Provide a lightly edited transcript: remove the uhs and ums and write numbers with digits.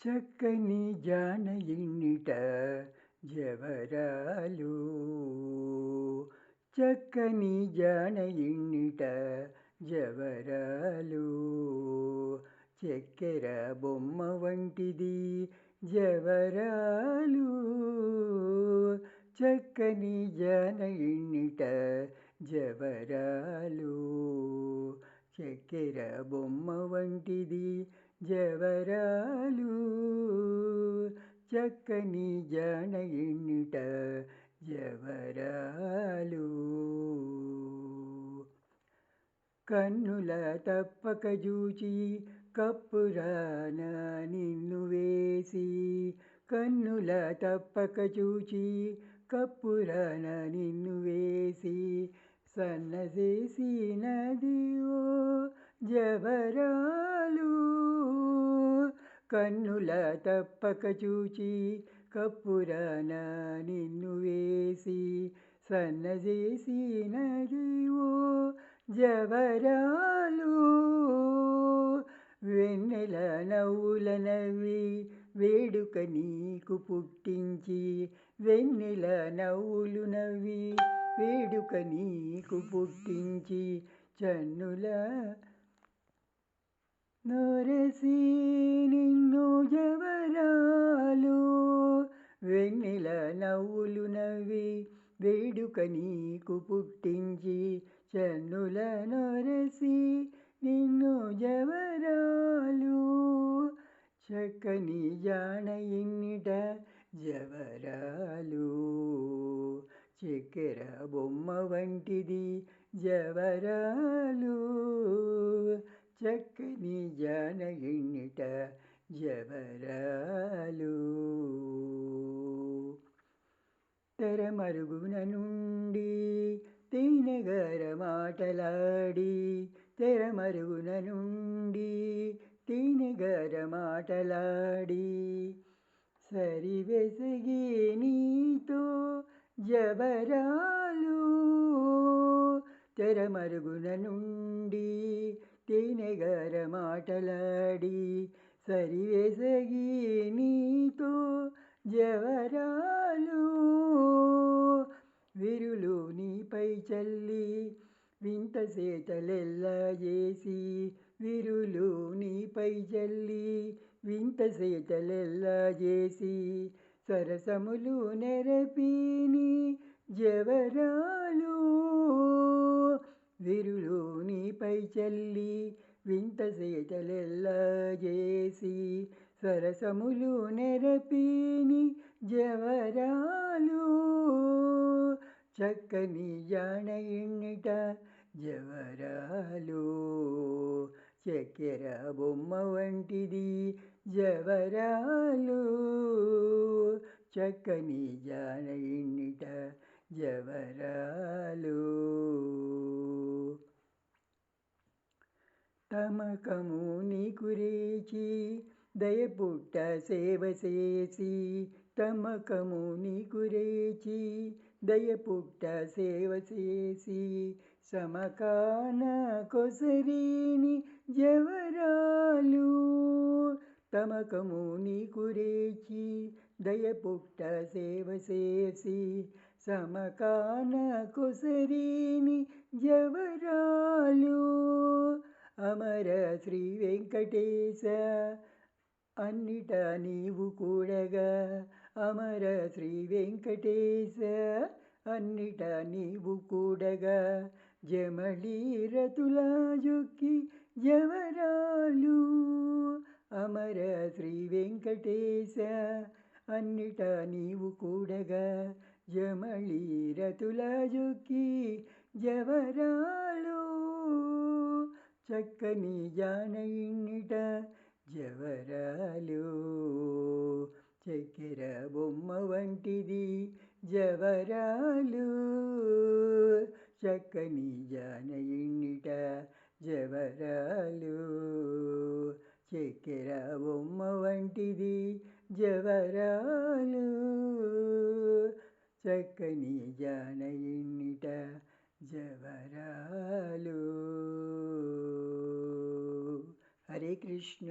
చక్కని జానయిన్నిట జవరాలు, చక్కని జానయిన్నిట జవరాలు, చక్కెర బొమ్మ వంటిది జవరాలు, చక్కని జానయిన్నిట జవరాలు, చక్కెర బొమ్మ వంటిది జవరాలు, చక్కని జానయిన్నిట జవరాలు. కన్నుల తప్పక జూచి కప్పురాన నిన్ను వేసి, కన్నుల తప్పక చూచి కప్పురాన నిన్ను వేసి, సన్నసేసినది ఓ జవరాలు, కన్నుల తప్పక చూచి కప్పురాన నిన్ను వేసి, సన్నజేసినది ఓ జవరాలు, వెన్నెల నవ్వుల నవ్వి వేడుక నీకు పుట్టించి, వెన్నెల నవ్వులు నవ్వి వేడుక నీకు పుట్టించి, చన్నుల నొరసి నిన్ను జవరాలు, వెన్నెల నవ్వులు నవ్వి వేడుక నీకు పుట్టించి, చన్నుల నొరసి నిన్ను జవరాలు, చక్కని జానయిన్నిట జవరాలు, చక్కెర బొమ్మ వంటిది జవరాలు, చక్కని జానయిన్నిట జవరాలు. తెరమరుగున నుండి తేనెగర మాటలాడి, తెరమరుగున నుండి తేనెగర మాటలాడి, సరివెసగి నీతో జవరాలు, తెరమరుగున నుండి తేనెగర మాటలాడి, సరివెసగి నీతో జవరాలు, విరులు నీపై చల్లి వింత సేతలెల్లా చేసి, విరులు నీపై చల్లి వింత సేతలెల్లా చేసి, సరసములు నెరపిని జవరాలు, విరులు నీపై చల్లి వింత సేతలెల్లా చేసి, సరసములు నెరపిని జవరాలు, చక్కని జానయిన్నిట జవరాలు, చక్కెర బొమ్మ వంటిది జవరాలు, చక్కని జానయిన్నిట జవరాలు. తమకము నీకు రేచి దయపుట్ట సేవ చేసి, తమకము నీకు రేచి దయపుట్ట సేవ చేసి, సమకాన కొసరిని జవరాలు, తమకము నీకు రేచి దయపుట్ట సేవ చేసి, సమకాన కొసరిని జవరాలు, అమర శ్రీ వెంకటేశ అన్నిట నీవు కూడగా, అమర శ్రీ వెంకటేశ అన్నిట నీవు కూడగా, జమళి రతుల జొక్కి జవరాలు, అమర శ్రీ వెంకటేశ అన్నిట నీవు కూడగా, జమళి రతుల జొక్కి జవరాలు, చక్కని జానయిన్నిట జవరాలు, చక్కెర బొమ్మ వంటిది జవరాలు, చక్కని జానయిన్నిట జవరాలు, చక్కెర బొమ్మ వంటిది జవరాలు, చక్కని జానయిన్నిట జవరాలు. హరే కృష్ణ.